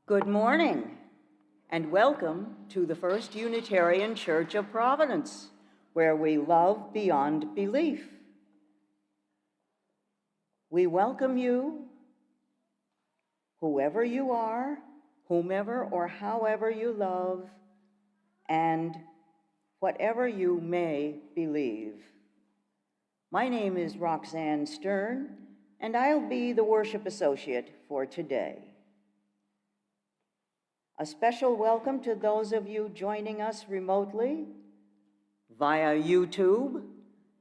Good morning, and welcome to the First Unitarian Church of Providence, where we love beyond belief. We welcome you, whoever you are, whomever or however you love, and whatever you may believe. My name is Roxanne Stern, and I'll be the worship associate for today. A special welcome to those of you joining us remotely via YouTube,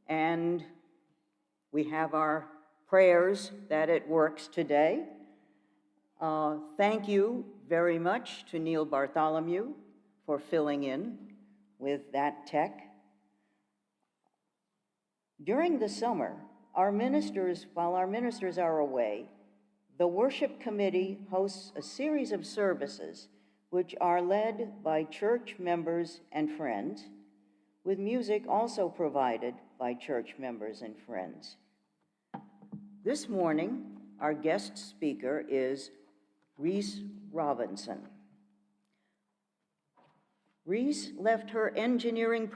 and we have our prayers that it works today. Thank you very much to Neil Bartholomew for filling in with that tech. During the summer, while our ministers are away, the worship committee hosts a series of services which are led by church members and friends, with music also provided by church members and friends. This morning, our guest speaker is Reese Robinson. Reese left her engineering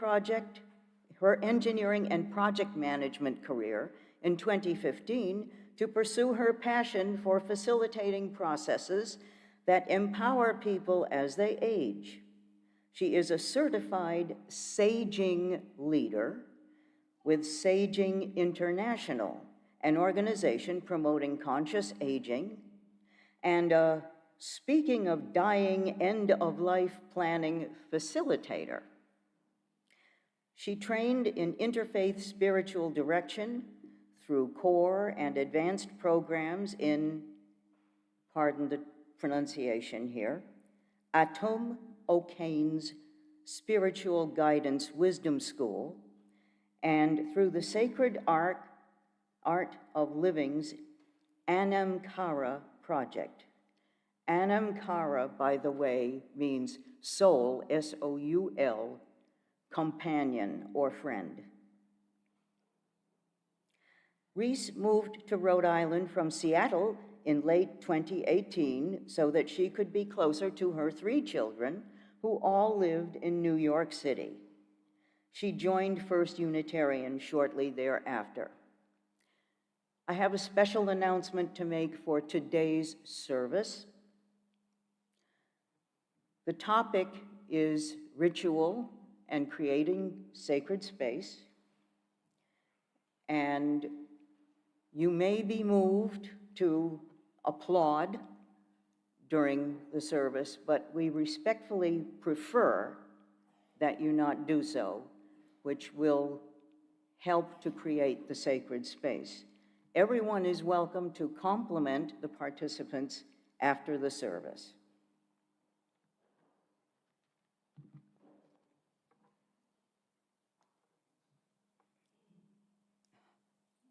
and project management career in 2015 to pursue her passion for facilitating processes that empower people as they age. She is a certified Saging leader with Saging International, an organization promoting conscious aging, and a speaking of dying end-of-life planning facilitator. She trained in interfaith spiritual direction through core and advanced programs in, pardon the pronunciation here, Atum O'Kane's Spiritual Guidance Wisdom School, and through the Sacred Art of Living's Anamkara Project. Anamkara, by the way, means soul, S-O-U-L, companion or friend. Reese moved to Rhode Island from Seattle in late 2018 so that she could be closer to her 3 children who all lived in New York City. She joined First Unitarian shortly thereafter. I have a special announcement to make for today's service. The topic is ritual and creating sacred space, and you may be moved to applaud during the service, but we respectfully prefer that you not do so, which will help to create the sacred space. Everyone is welcome to compliment the participants after the service.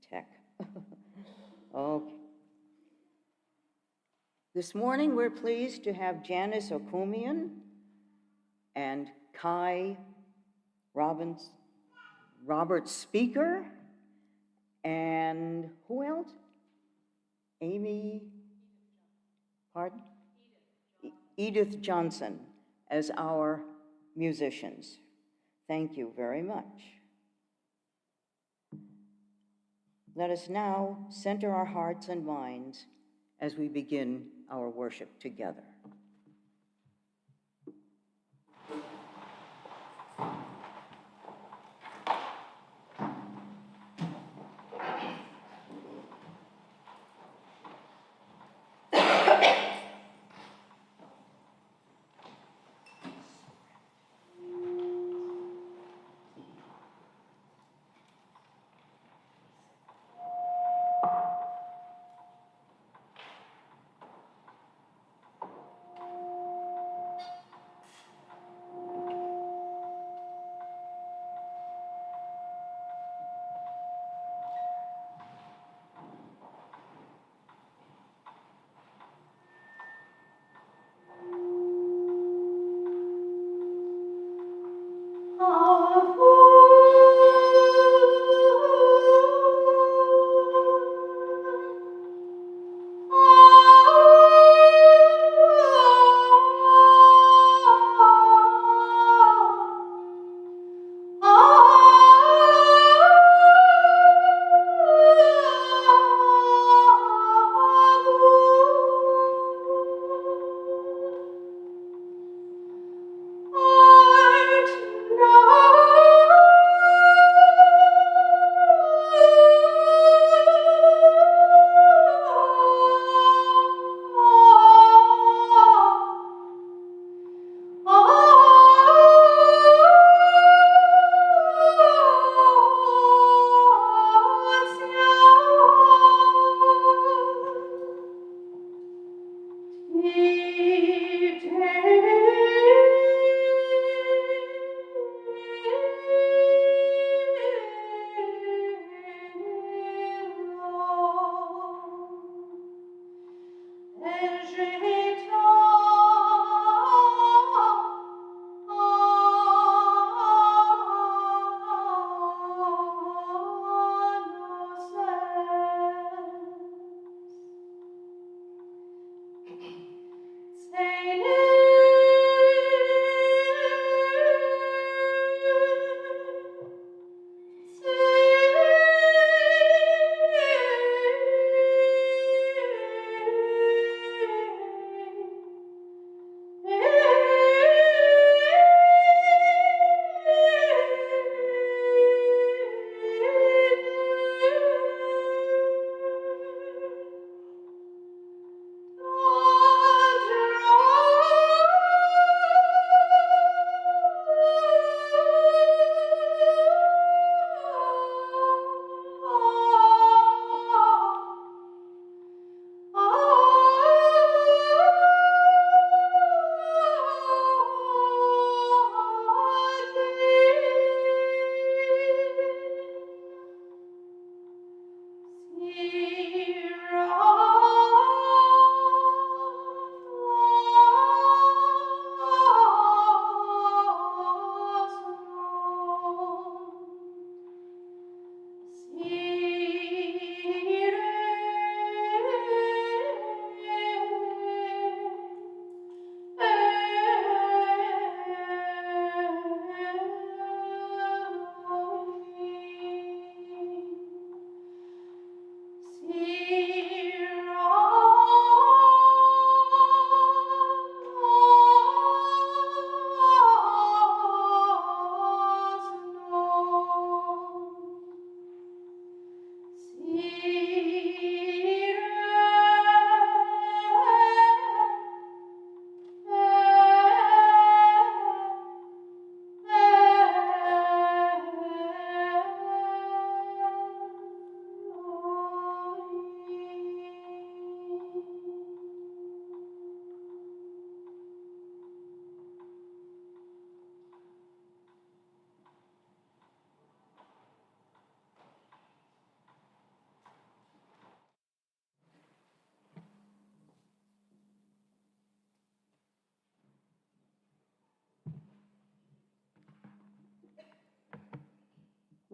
Tech. Okay. This morning, we're pleased to have Janice Okumian and Kai Robert Speaker, and who else? Edith Johnson as our musicians. Thank you very much. Let us now center our hearts and minds as we begin our worship together.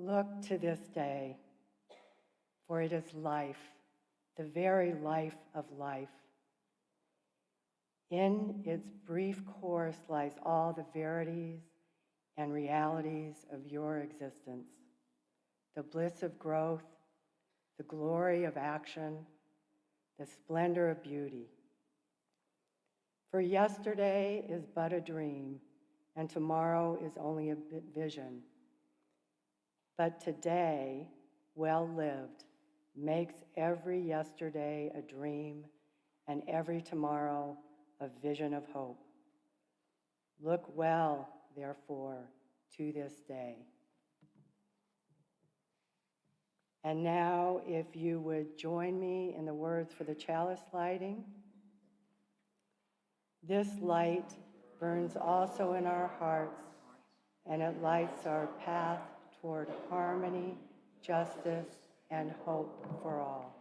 Look to this day, for it is life, the very life of life. In its brief course lies all the verities and realities of your existence, the bliss of growth, the glory of action, the splendor of beauty. For yesterday is but a dream, and tomorrow is only a vision. But today, well lived, makes every yesterday a dream and every tomorrow a vision of hope. Look well, therefore, to this day. And now, if you would join me in the words for the chalice lighting. This light burns also in our hearts, and it lights our path toward harmony, justice, and hope for all.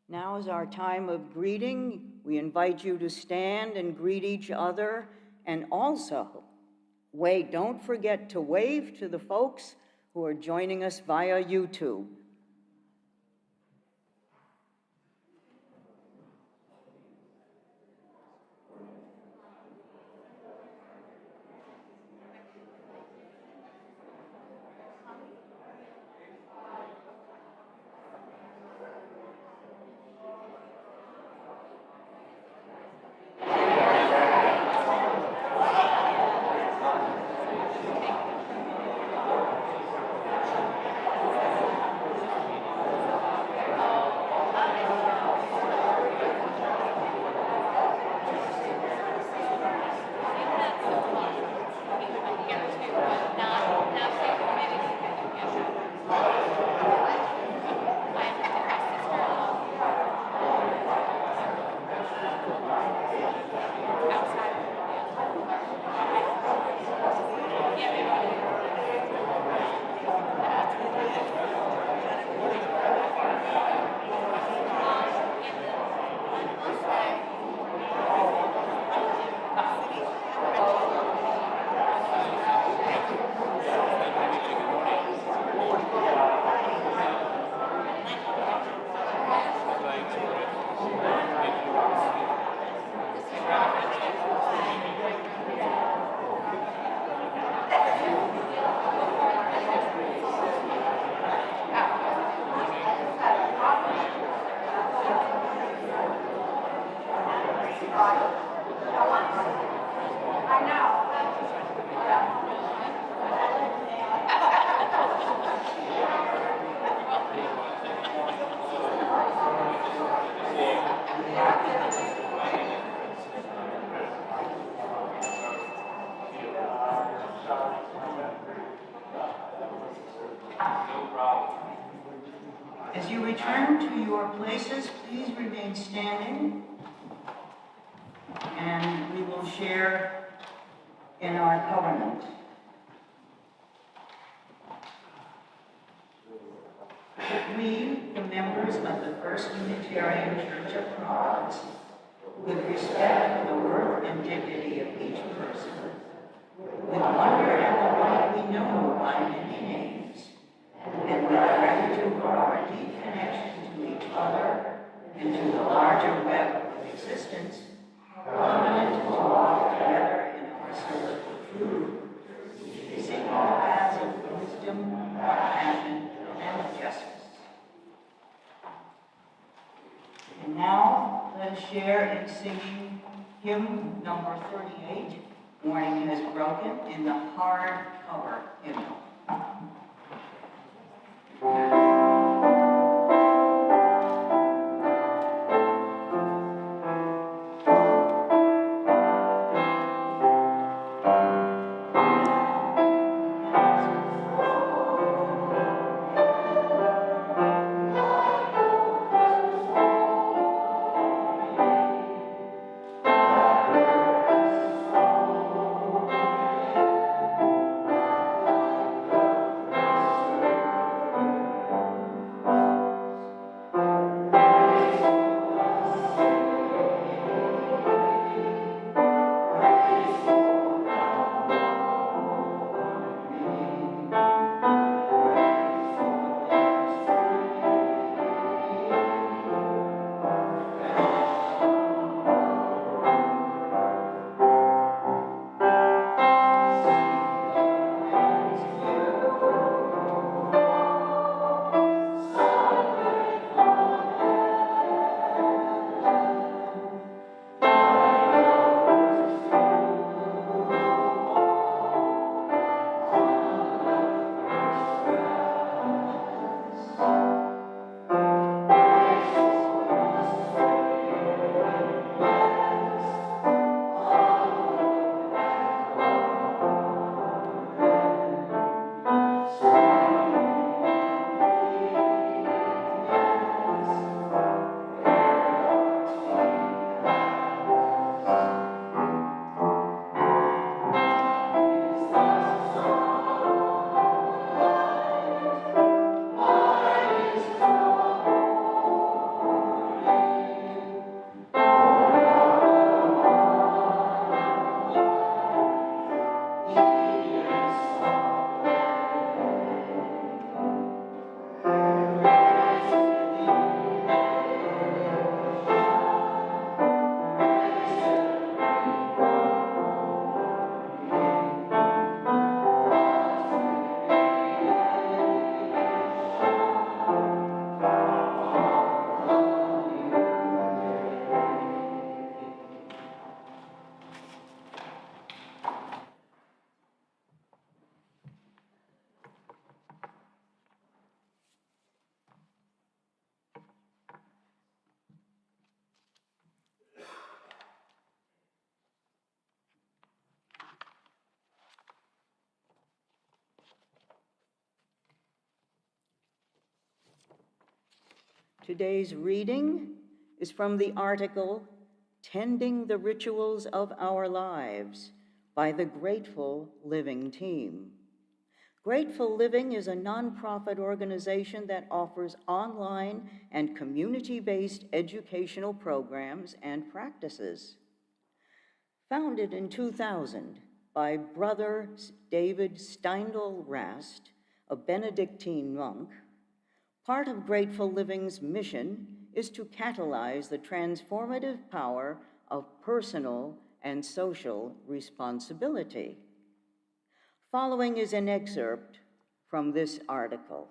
Now is our time of greeting. We invite you to stand and greet each other, and also, don't forget to wave to the folks who are joining us via YouTube. As you return to your places, please remain standing, and we will share in our covenant. We, the members of the First Unitarian Church of Providence, with respect for the worth and dignity of each person, with wonder at the life we know by many names, and with gratitude for our deep connection to each other and to the larger web of existence, covenant to walk together in our search for truth, seeking the paths of wisdom, compassion, and justice. And now, let us share in singing hymn number 38, Morning Has Broken, in the hardcover hymnal. Today's reading is from the article, Tending the Rituals of Our Lives by the Grateful Living team. Grateful Living is a nonprofit organization that offers online and community-based educational programs and practices. Founded in 2000 by Brother David Steindl Rast, a Benedictine monk, part of Grateful Living's mission is to catalyze the transformative power of personal and social responsibility. Following is an excerpt from this article.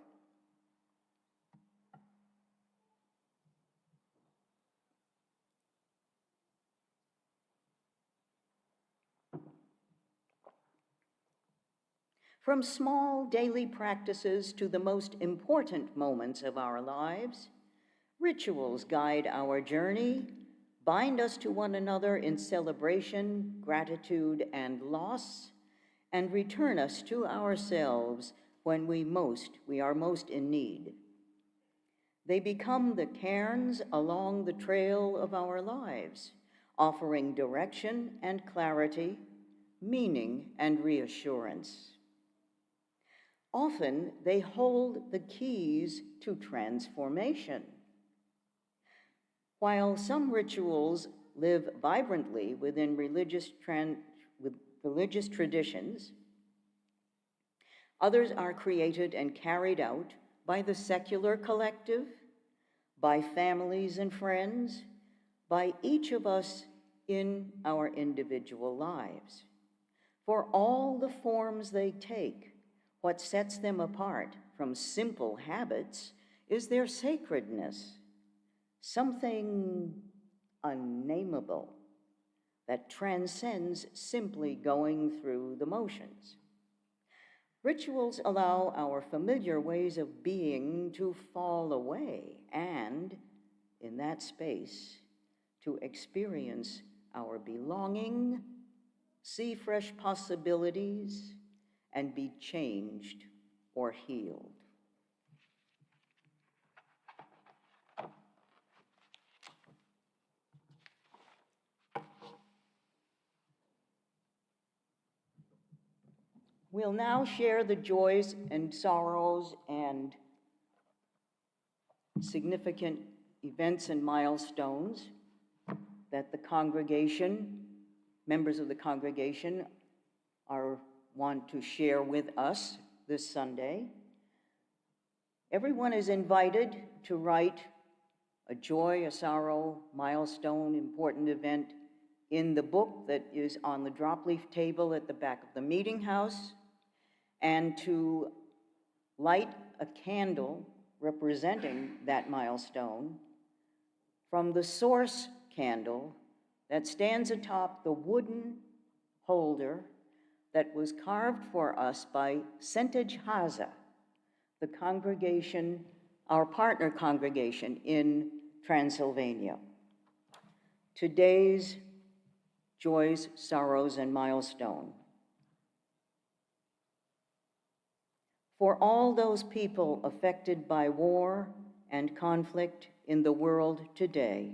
From small daily practices to the most important moments of our lives, rituals guide our journey, bind us to one another in celebration, gratitude, and loss, and return us to ourselves when we are most in need. They become the cairns along the trail of our lives, offering direction and clarity, meaning and reassurance. Often, they hold the keys to transformation. While some rituals live vibrantly within religious traditions, others are created and carried out by the secular collective, by families and friends, by each of us in our individual lives. For all the forms they take, what sets them apart from simple habits is their sacredness, something unnameable that transcends simply going through the motions. Rituals allow our familiar ways of being to fall away and, in that space, to experience our belonging, see fresh possibilities, and be changed or healed. We'll now share the joys and sorrows and significant events and milestones that the congregation, members of the congregation, want to share with us this Sunday. Everyone is invited to write a joy, a sorrow, milestone, important event in the book that is on the drop leaf table at the back of the meeting house, and to light a candle representing that milestone from the source candle that stands atop the wooden holder that was carved for us by Sentage Haza, the congregation, our partner congregation in Transylvania. Today's joys, sorrows, and milestone. For all those people affected by war and conflict in the world today,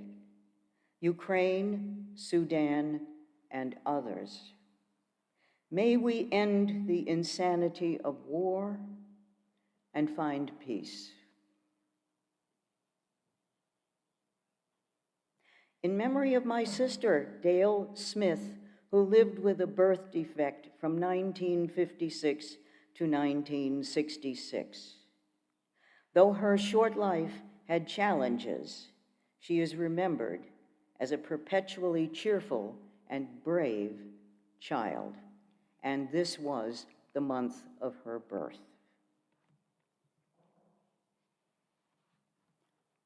Ukraine, Sudan, and others, may we end the insanity of war and find peace. In memory of my sister, Dale Smith, who lived with a birth defect from 1956 to 1966. Though her short life had challenges, she is remembered as a perpetually cheerful and brave child, and this was the month of her birth.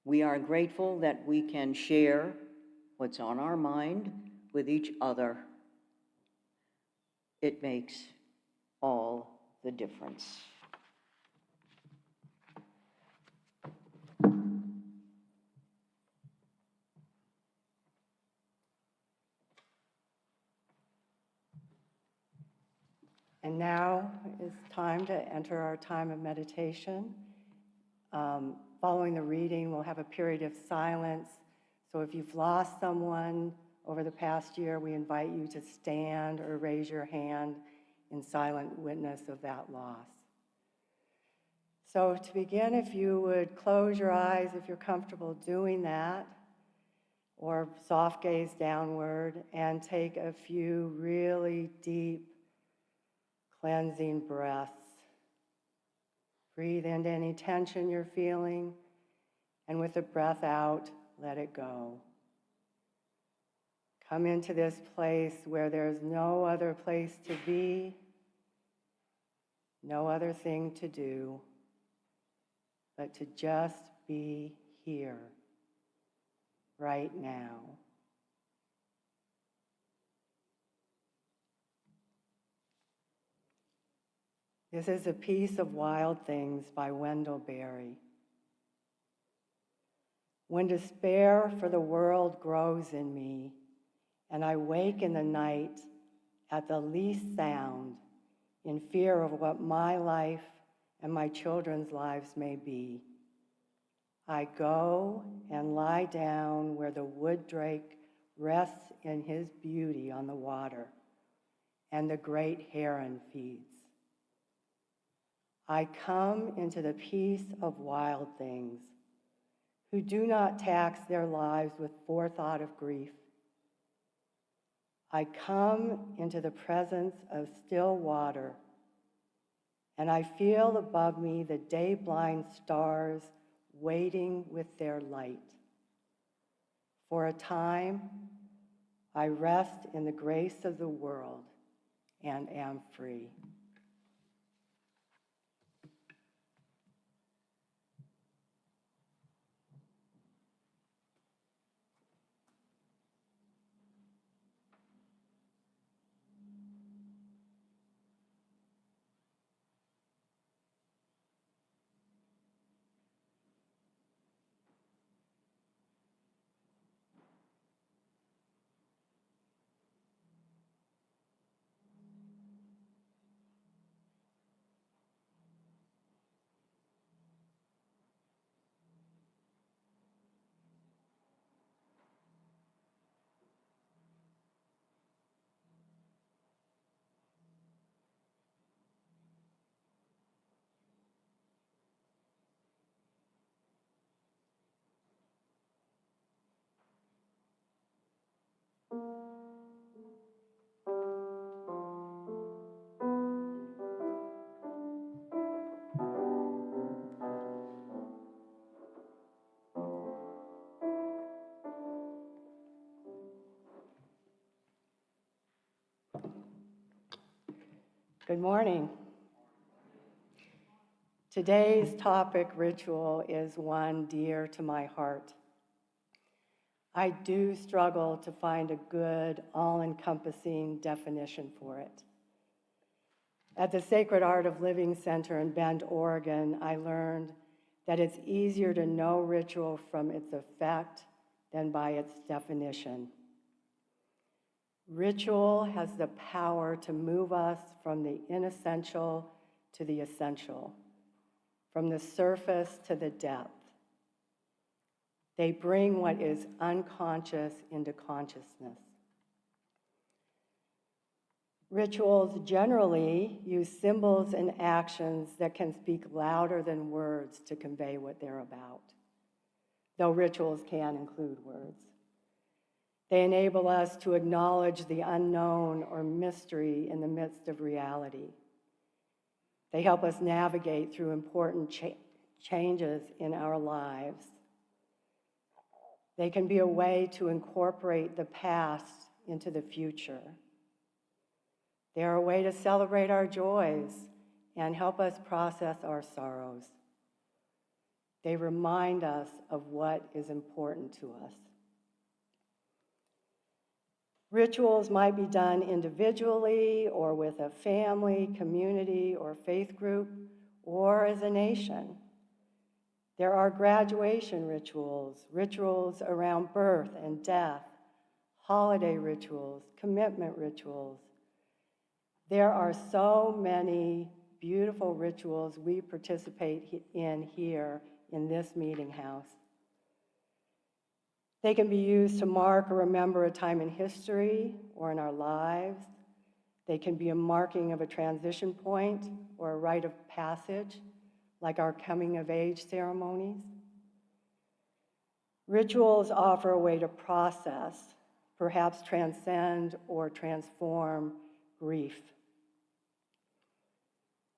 We are grateful that we can share what's on our mind with each other. It makes all the difference. And now is time to enter our time of meditation, Following the reading, we'll have a period of silence. So if you've lost someone over the past year, we invite you to stand or raise your hand in silent witness of that loss. So to begin, if you would close your eyes if you're comfortable doing that, or soft gaze downward, and take a few really deep cleansing breaths. Breathe into any tension you're feeling, and with the breath out, let it go. Come into this place where there's no other place to be, no other thing to do, but to just be here, right now. This is a piece of Wild Things by Wendell Berry. When despair for the world grows in me, and I wake in the night at the least sound, in fear of what my life and my children's lives may be, I go and lie down where the wood drake rests in his beauty on the water, and the great heron feeds. I come into the peace of wild things, who do not tax their lives with forethought of grief. I come into the presence of still water, and I feel above me the day-blind stars waiting with their light. For a time, I rest in the grace of the world and am free. Good morning. Today's topic, ritual, is one dear to my heart. I do struggle to find a good, all-encompassing definition for it. At the Sacred Art of Living Center in Bend, Oregon, I learned that it's easier to know ritual from its effect than by its definition. Ritual has the power to move us from the inessential to the essential, from the surface to the depth. They bring what is unconscious into consciousness. Rituals generally use symbols and actions that can speak louder than words to convey what they're about, though rituals can include words. They enable us to acknowledge the unknown or mystery in the midst of reality. They help us navigate through important changes in our lives. They can be a way to incorporate the past into the future. They are a way to celebrate our joys and help us process our sorrows. They remind us of what is important to us. Rituals might be done individually or with a family, community, or faith group, or as a nation. There are graduation rituals, rituals around birth and death, holiday rituals, commitment rituals. There are so many beautiful rituals we participate in here in this meeting house. They can be used to mark or remember a time in history or in our lives. They can be a marking of a transition point or a rite of passage, like our coming-of-age ceremonies. Rituals offer a way to process, perhaps transcend or transform grief.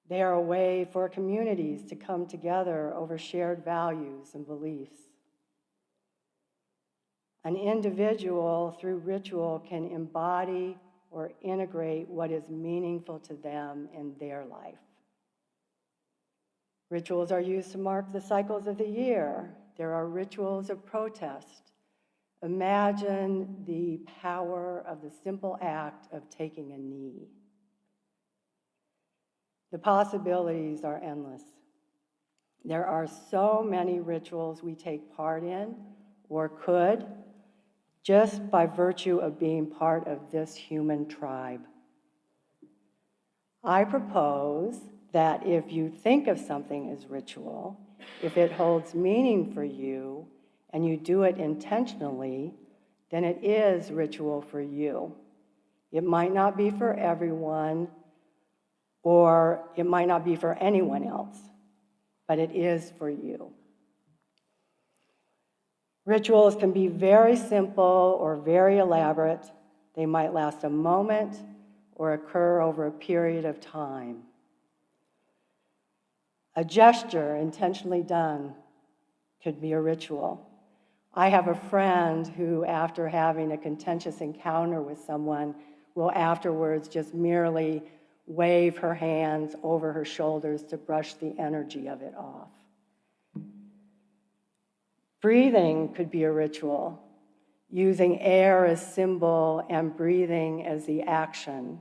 They are a way for communities to come together over shared values and beliefs. An individual, through ritual, can embody or integrate what is meaningful to them in their life. Rituals are used to mark the cycles of the year. There are rituals of protest. Imagine the power of the simple act of taking a knee. The possibilities are endless. There are so many rituals we take part in, or could, just by virtue of being part of this human tribe. I propose that if you think of something as ritual, if it holds meaning for you, and you do it intentionally, then it is ritual for you. It might not be for everyone, or it might not be for anyone else, but it is for you. Rituals can be very simple or very elaborate. They might last a moment or occur over a period of time. A gesture intentionally done could be a ritual. I have a friend who, after having a contentious encounter with someone, will afterwards just merely wave her hands over her shoulders to brush the energy of it off. Breathing could be a ritual, using air as symbol and breathing as the action.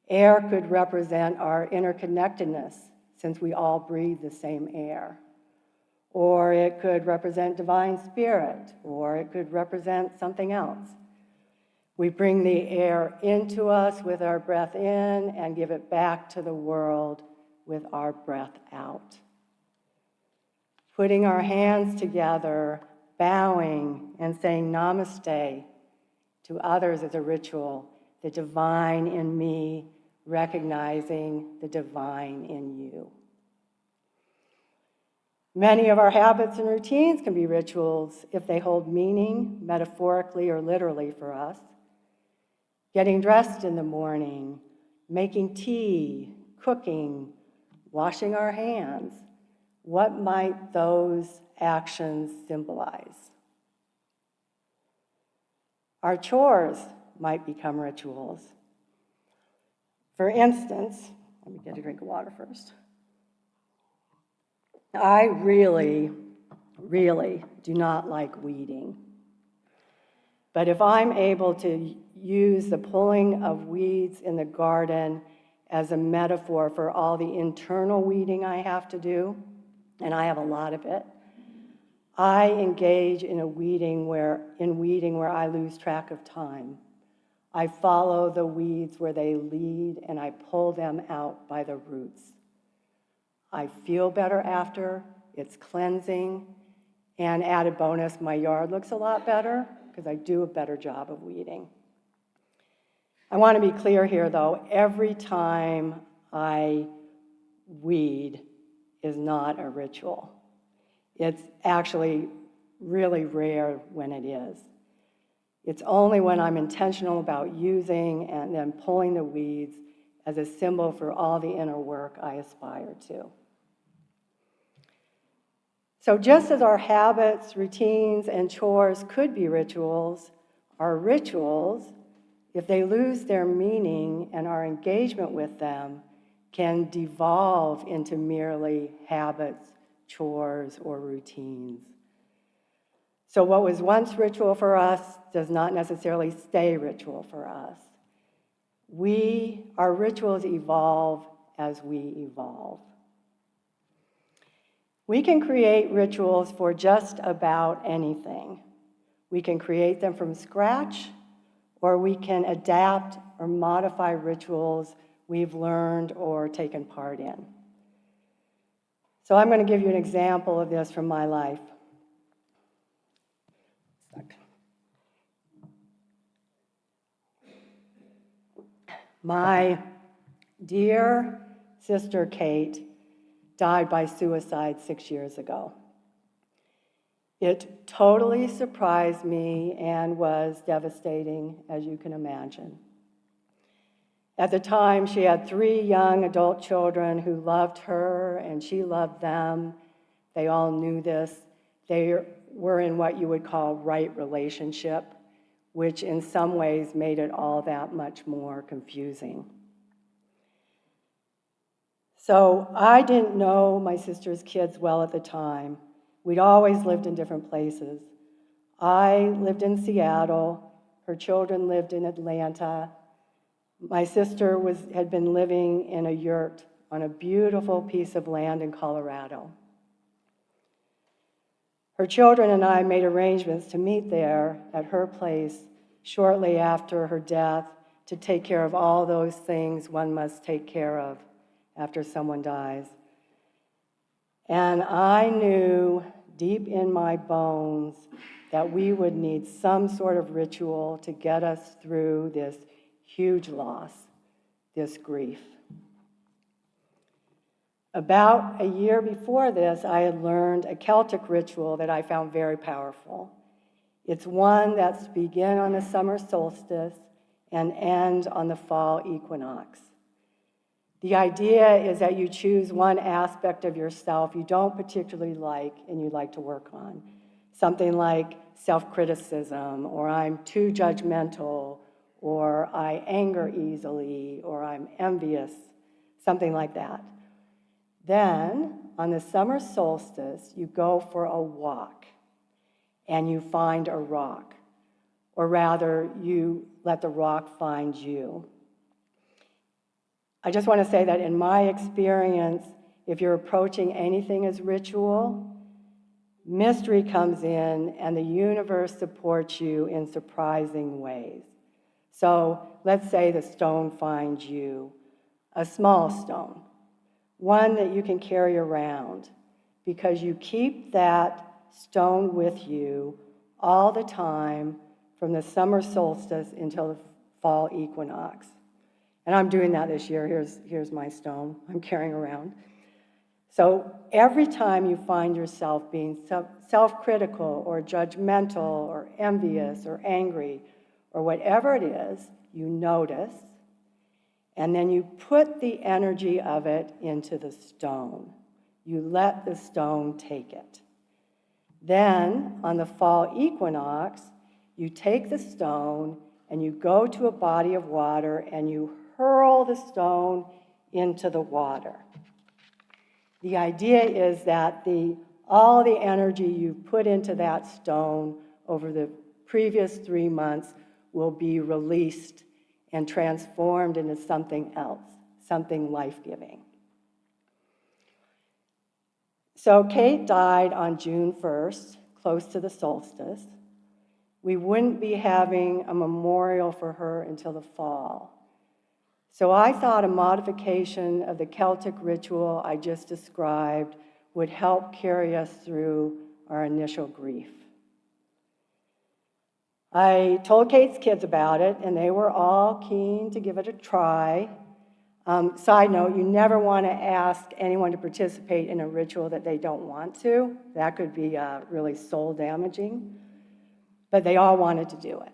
Air could represent our interconnectedness, since we all breathe the same air. Or it could represent divine spirit, or it could represent something else. We bring the air into us with our breath in and give it back to the world with our breath out. Putting our hands together, bowing, and saying namaste to others is a ritual, the divine in me recognizing the divine in you. Many of our habits and routines can be rituals if they hold meaning, metaphorically or literally for us. Getting dressed in the morning, making tea, cooking, washing our hands. What might those actions symbolize? Our chores might become rituals. For instance, let me get a drink of water first. I really do not like weeding. But if I'm able to use the pulling of weeds in the garden as a metaphor for all the internal weeding I have to do, and I have a lot of it, I engage in weeding where I lose track of time. I follow the weeds where they lead, and I pull them out by the roots. I feel better after, it's cleansing, and added bonus, my yard looks a lot better because I do a better job of weeding. I want to be clear here, though, every time I weed is not a ritual. It's actually really rare when it is. It's only when I'm intentional about using and then pulling the weeds as a symbol for all the inner work I aspire to. So just as our habits, routines, and chores could be rituals, our rituals, if they lose their meaning and our engagement with them, can devolve into merely habits, chores, or routines. So what was once ritual for us does not necessarily stay ritual for us. Our rituals evolve as we evolve. We can create rituals for just about anything. We can create them from scratch, or we can adapt or modify rituals we've learned or taken part in. So I'm going to give you an example of this from my life. My dear sister Kate died by suicide 6 years ago. It totally surprised me and was devastating, as you can imagine. At the time, she had 3 young adult children who loved her and she loved them. They all knew this. They were in what you would call right relationship, which in some ways made it all that much more confusing. So I didn't know my sister's kids well at the time. We'd always lived in different places. I lived in Seattle. Her children lived in Atlanta. My sister had been living in a yurt on a beautiful piece of land in Colorado. Her children and I made arrangements to meet there at her place shortly after her death to take care of all those things one must take care of after someone dies. And I knew deep in my bones that we would need some sort of ritual to get us through this huge loss, this grief. About a year before this, I had learned a Celtic ritual that I found very powerful. It's one that's begin on the summer solstice and end on the fall equinox. The idea is that you choose one aspect of yourself you don't particularly like and you'd like to work on. Something like self-criticism, or I'm too judgmental, or I anger easily, or I'm envious, something like that. Then, on the summer solstice, you go for a walk and you find a rock, or rather, you let the rock find you. I just want to say that in my experience, if you're approaching anything as ritual, mystery comes in and the universe supports you in surprising ways. So let's say the stone finds you, a small stone, one that you can carry around because you keep that stone with you all the time from the summer solstice until the fall equinox. And I'm doing that this year. Here's my stone I'm carrying around. So every time you find yourself being self-critical or judgmental or envious or angry or whatever it is, you notice, and then you put the energy of it into the stone. You let the stone take it. Then, on the fall equinox, you take the stone and you go to a body of water and you hurl the stone into the water. The idea is that all the energy you've put into that stone over the previous 3 months will be released and transformed into something else, something life-giving. So Kate died on June 1st, close to the solstice. We wouldn't be having a memorial for her until the fall. So I thought a modification of the Celtic ritual I just described would help carry us through our initial grief. I told Kate's kids about it, and they were all keen to give it a try. Side note, you never want to ask anyone to participate in a ritual that they don't want to. That could be really soul damaging. But they all wanted to do it.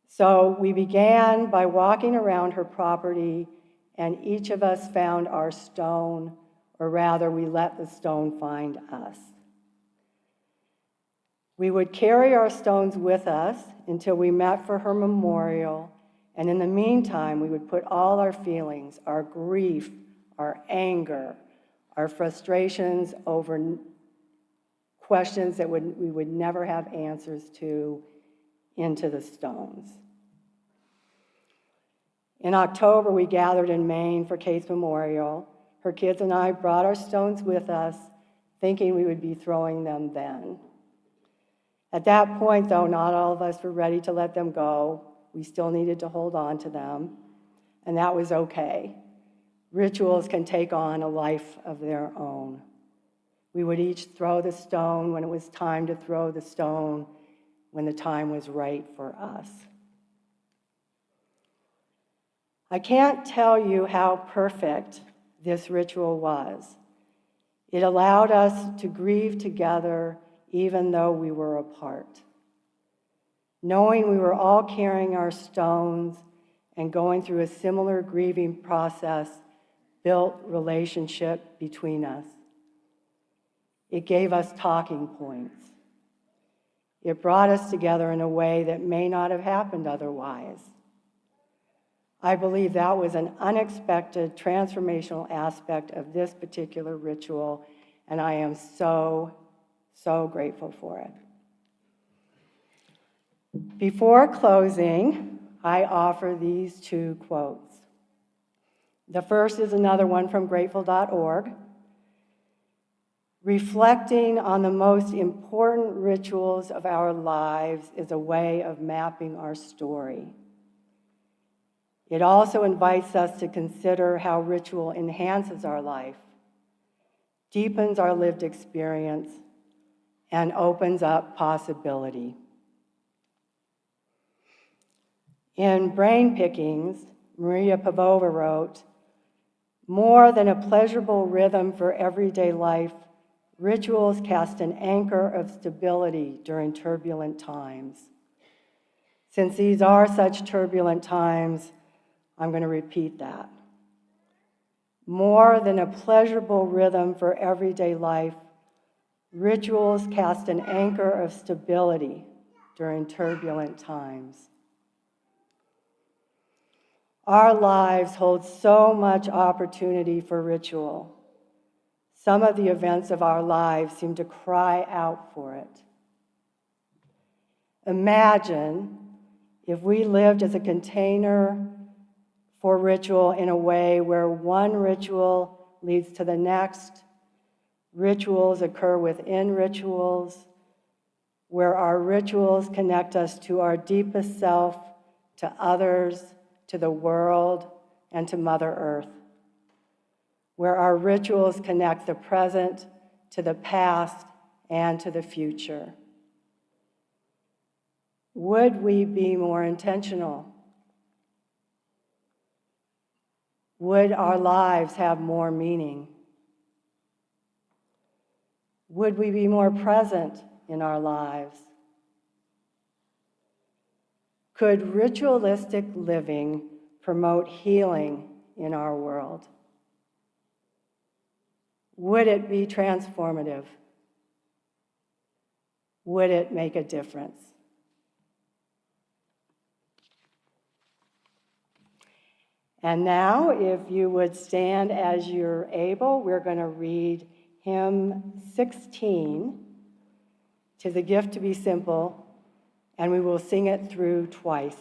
So we began by walking around her property, and each of us found our stone, or rather, we let the stone find us. We would carry our stones with us until we met for her memorial, and in the meantime, we would put all our feelings, our grief, our anger, our frustrations over questions that we would never have answers to, into the stones. In October, we gathered in Maine for Kate's memorial. Her kids and I brought our stones with us, thinking we would be throwing them then. At that point, though, not all of us were ready to let them go. We still needed to hold on to them, and that was okay. rituals can take on a life of their own. We would each throw the stone when it was time to throw the stone, when the time was right for us. I can't tell you how perfect this ritual was. It allowed us to grieve together even though we were apart. Knowing we were all carrying our stones and going through a similar grieving process built relationship between us. It gave us talking points. It brought us together in a way that may not have happened otherwise. I believe that was an unexpected transformational aspect of this particular ritual, and I am so, so grateful for it. Before closing, I offer these two quotes. The first is another one from grateful.org. Reflecting on the most important rituals of our lives is a way of mapping our story. It also invites us to consider how ritual enhances our life, deepens our lived experience, and opens up possibility. In Brain Pickings, Maria Pavlova wrote, "More than a pleasurable rhythm for everyday life, rituals cast an anchor of stability during turbulent times." Since these are such turbulent times, I'm going to repeat that. More than a pleasurable rhythm for everyday life, rituals cast an anchor of stability during turbulent times. Our lives hold so much opportunity for ritual. Some of the events of our lives seem to cry out for it. Imagine if we lived as a container for ritual in a way where one ritual leads to the next, rituals occur within rituals, where our rituals connect us to our deepest self, to others, to the world, and to Mother Earth, where our rituals connect the present to the past and to the future. Would we be more intentional? Would our lives have more meaning? Would we be more present in our lives? Could ritualistic living promote healing in our world? Would it be transformative? Would it make a difference? And now, if you would stand as you're able, we're going to read hymn 16, "'Tis a Gift to be Simple," and we will sing it through twice.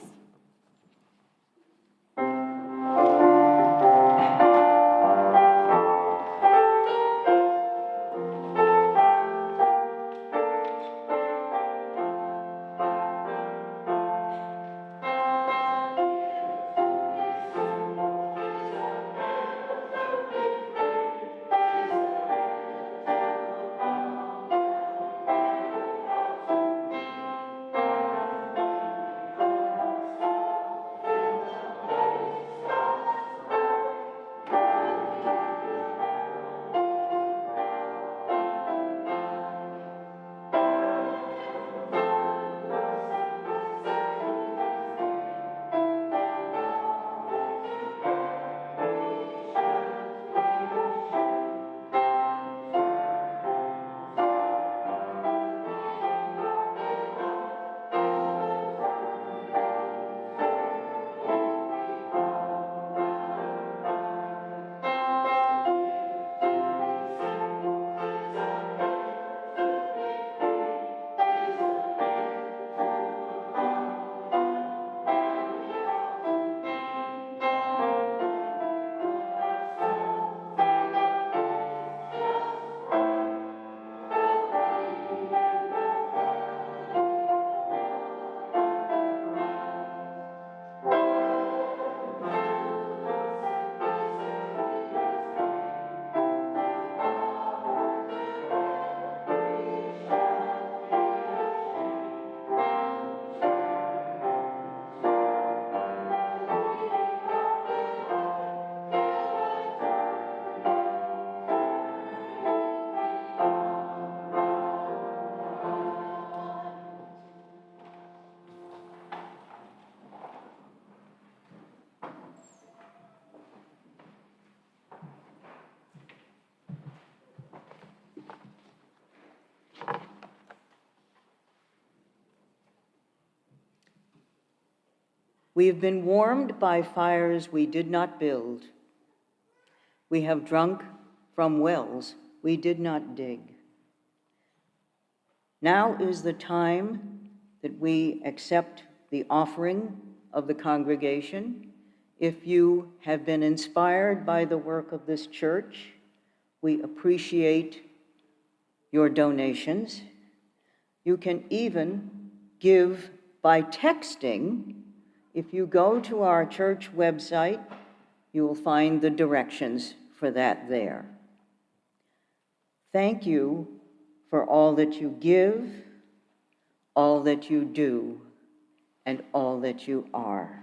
We have been warmed by fires we did not build. We have drunk from wells we did not dig. Now is the time that we accept the offering of the congregation. If you have been inspired by the work of this church, we appreciate your donations. You can even give by texting. If you go to our church website, you will find the directions for that there. Thank you for all that you give, all that you do, and all that you are.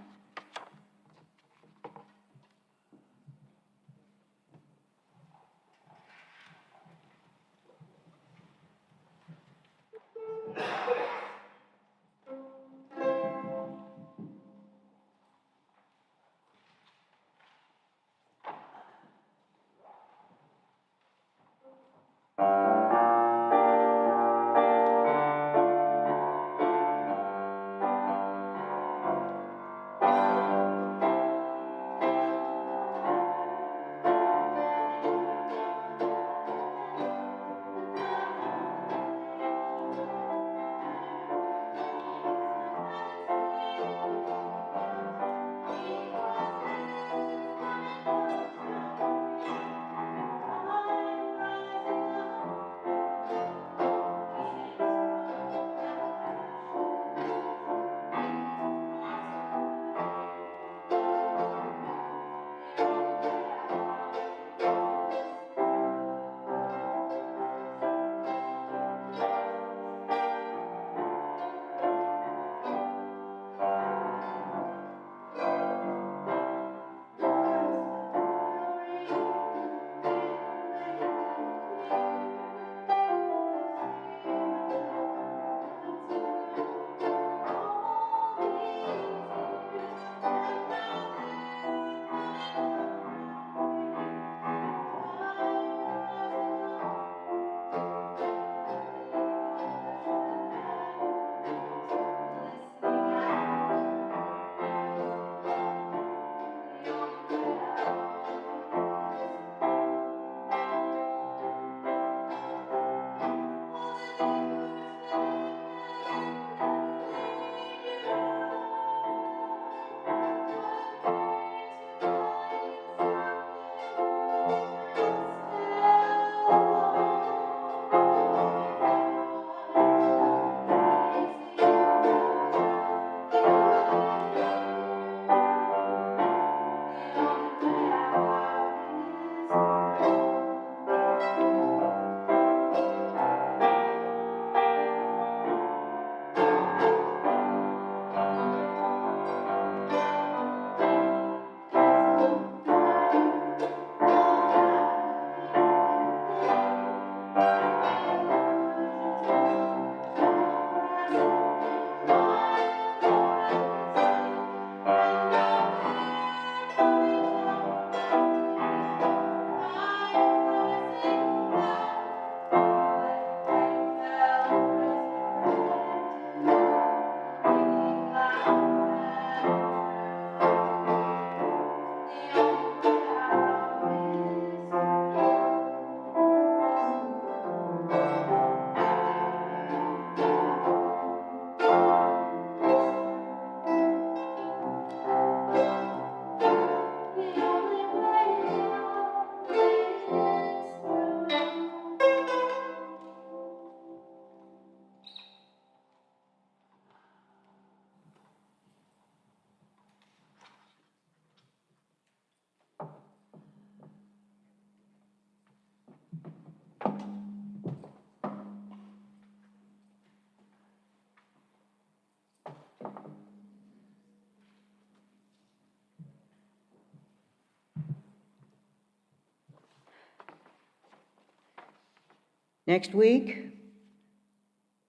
Next week,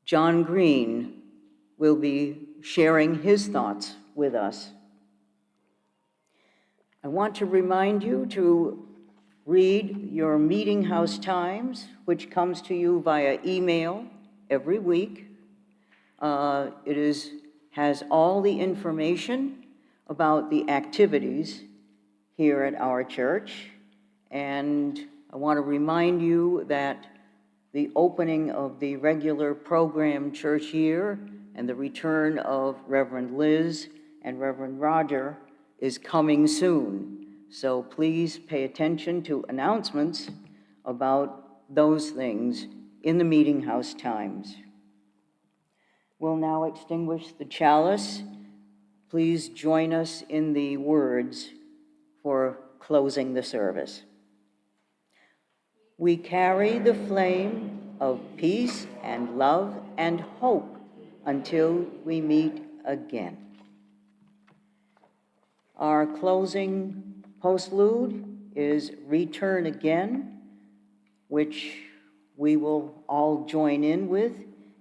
John Green will be sharing his thoughts with us. I want to remind you to read your meeting house times, which comes to you via email every week. It has all the information about the activities here at our church. And I want to remind you that the opening of the regular program church year and the return of Reverend Liz and Reverend Roger is coming soon. So please pay attention to announcements about those things in the meeting house times. We'll now extinguish the chalice. Please join us in the words for closing the service. We carry the flame of peace and love and hope until we meet again. Our closing postlude is Return Again, which we will all join in with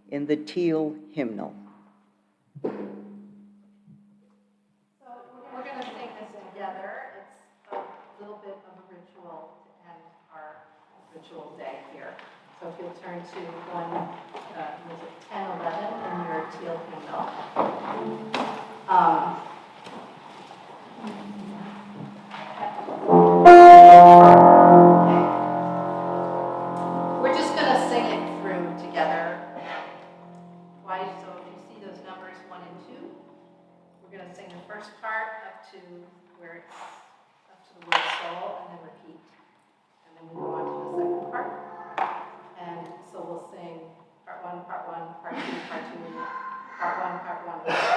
in the teal hymnal. So we're going to sing this together. It's a little bit of a ritual to end our ritual day here. So if you'll turn to music 1011 in your teal hymnal. We're just going to sing it through together twice. So if you see those numbers 1 and 2, we're going to sing the first part up to where it's up to the word soul, and then repeat. And then we move on to the second part. And so we'll sing part 1, part 2, part 2, part 1, part 1.